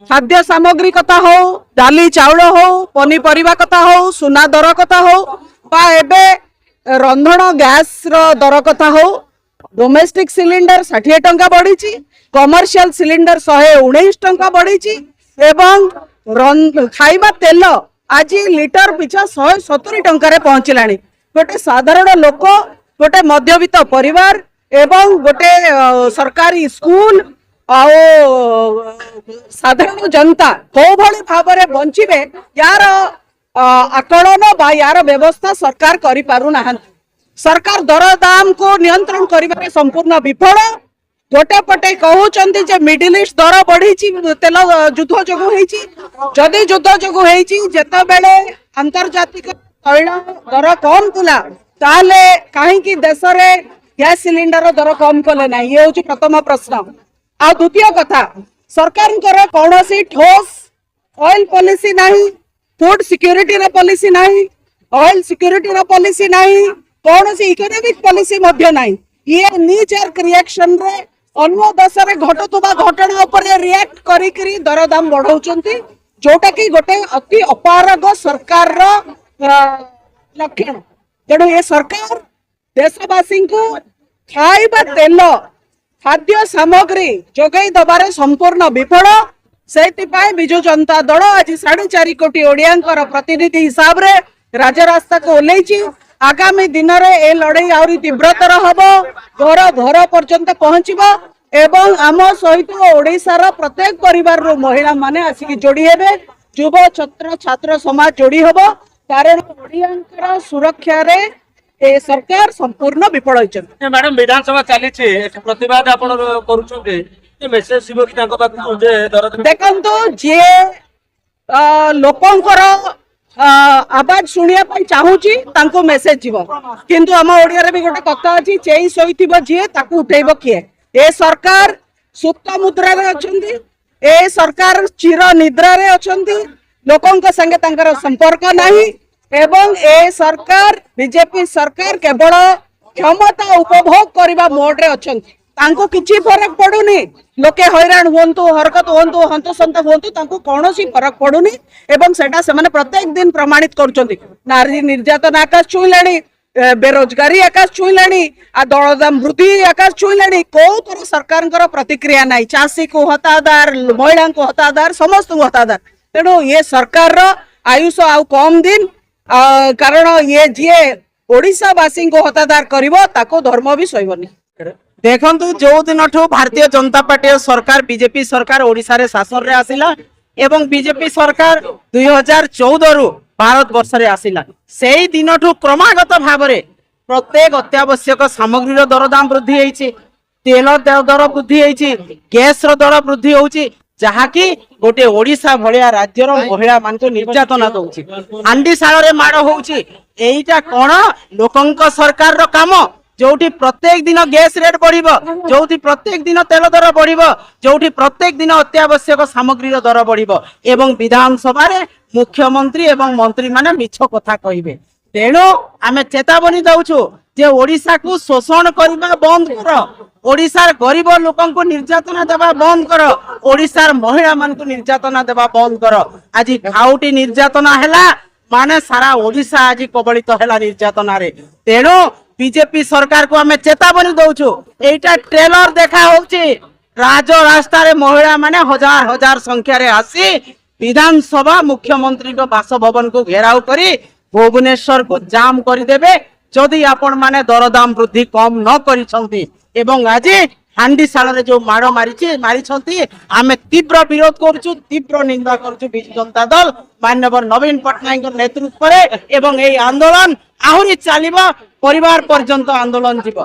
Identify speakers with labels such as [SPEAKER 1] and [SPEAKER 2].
[SPEAKER 1] खाद्य सामग्री कथा हो डाली चाउल हो पनीपरिया कथा हो सुना दर कथा हो बा एबे रंधन गैस रो दर कथा हो डोमेस्टिक सिलिंडर 60 टंका बढ़ी कमर्शियल सिलिंडर 119 टंका बढ़ी एवं खाइबा तेल आज लिटर पिछा 170 टंका पहुंचला गोटे साधारण लोक गोटे मध्यवित्त परिवार एवं गोटे सरकारी स्कूल आओ साधारण जनता को भली भाव में बंचिबे यार आकलन बा यार व्यवस्था सरकार करि पारु नाहंती। सरकार दर दाम को नियंत्रण करिबारे संपूर्ण विफल। गोटे पटे कहउचंती जे मिडिल ईस्ट दर बढ़ी तेल युद्ध जोगु होईची जदि युद्ध जोगु होईची जेते बेले अंतर्जातिक तैल दर कम तुला ताले काहे कि देश रे गैस सिलिंडर दर कम कले ना ये होची प्रथम प्रश्न। आ द्वितीय कथा सरकार कौन सी ठोस ऑयल पॉलिसी नहीं फूड सिक्योरिटी रा पॉलिसी नहीं ऑयल सिक्योरिटी रा पॉलिसी नहीं कौन सी इकोनॉमिक पॉलिसी मध्य नहीं ये नी जर्क रिएक्शन रे अन्य देश रे घटुवा घटना उपर रिएक्ट करी दर दाम बढ़ाउचंती जोटा कि गोटे अति अपारग सरकार रो लक्षण। तेणु ये सरकार देशवासी को खाइबा तेल खाद्य सामग्री जोगाई दबारे संपूर्ण विफल। से बिजु जनता दल आज 4.5 कोटी ओडियांकर प्रतिनिधि हिसाब रे राजरास्ता को ओल्लैची। आगामी दिन में ए लड़ाई आहरी तीव्रतर हम घर घर पर्यंत पहुंचब एवं आम सहित ओडिशार प्रत्येक परिवार रो महिला माने आसिक जोड़ी हेबे युव छात्र छात्र समाज जोड़ी हब कारण ओडियांकर सुरक्षा रे ए सरकार संपूर्ण विफल होइछन।
[SPEAKER 2] मैडम विधानसभा चली प्रतिवाद आपण करूछन्ते ए मेसेज सिबो कि तांको पाखु जे दरद
[SPEAKER 1] देखंतो जे लोकंकर आवाज शुणिया पई चाहूची तांको मेसेज जीवो किंतु हम ओडिया रे भी गोटे कथा अछि चेई सोइथिबो जे ताकू उठेइबो किए। ए सरकार सुप्त मुद्रा रे अछंती ए सरकार चिर निद्रा रे अछंती लोकंक संगे तांकर संपर्क नाही एवं ए सरकार बीजेपी सरकार केवल क्षमता उपभोग करने मोड रे अछंती तांको किछि फरक पड़ुनी लोके हैरान हुंतु हरकत हुंतु हंतसंत हुंतु तांको कोनोसी फरक पड़ुनी एवं सेटा से प्रत्येक दिन प्रमाणित करुचंती। नारी निर्यातन आकाश छुईलाणी बेरोजगारी आकाश छुईलाणी आ दरदाम वृद्धि आकाश छुईलाणी को तर सरकार प्रतिक्रिया नाही चाषी को हतादार महिला को हतादार समस्त को हतादार। तेणु ये सरकार आयुष आउ कम दिन कारण ये जी ओडिशावासी को हतादार करिवो ताको धर्म भी सहिबनी। देखंतु जो दिन भारतीय जनता पार्टी सरकार बीजेपी सरकार ओडिशा रे शासन रे आसिला एवं बीजेपी सरकार 2014 रु भारत वर्ष रे आसिला सेही दिन क्रमागत भाव में प्रत्येक अत्यावश्यक सामग्री रो दरदाम वृद्धि होईची तेल दर वृद्धि होईची गैस रो दर वृद्धि होउची जहाँकि गोटे ओडिशा भलिया राज्यर महिला मान को निर्यातना दउची हांडी साल रे माड़ होउची एईटा कोन लोकंक सरकार रो काम जोठी प्रत्येक दिन गैस रेट बढ़िबो जोठी प्रत्येक दिन तेल दर बढ़िबो जोठी प्रत्येक दिन अत्यावश्यक सामग्री रो दर बढ़िबो एवं विधानसभा रे मुख्यमंत्री एवं मंत्री माने मिछ कथा कहिबे। तेणु आमे चेतावनी दउछु जे ओडिशा को शोषण करबा बंद कर ओडिशार गरीब लोकन को निर्यातना देवा बंद कर ओडिशार महिला मान को निर्यातना देवा बंद कर। आज खाउटी निर्यातना हैला माने सारा ओडिशा आज कबलित हैला निर्यातना रे। तेणु बीजेपी सरकार को आमे चेतावनी दउछु एटा ट्रेलर देखा होउची राज रास्ता रे महिला माने हजार हजार संख्या रे आसी विधानसभा मुख्यमंत्री को बासभवन को घेराव करी भुवनेश्वर को जाम कर देबे जदि आपण माने दरदाम वृद्धि कम न करिसंती एवं आज हांडी साल जो माड़ मारी आमे तीव्र विरोध करुचु तीव्र निंदा करुचु बिजु जनता दल माननीय नवीन पट्टनायक नेतृत्व एवं यही आंदोलन आहरी चलिबो परिवार पर्यंत आंदोलन जीव।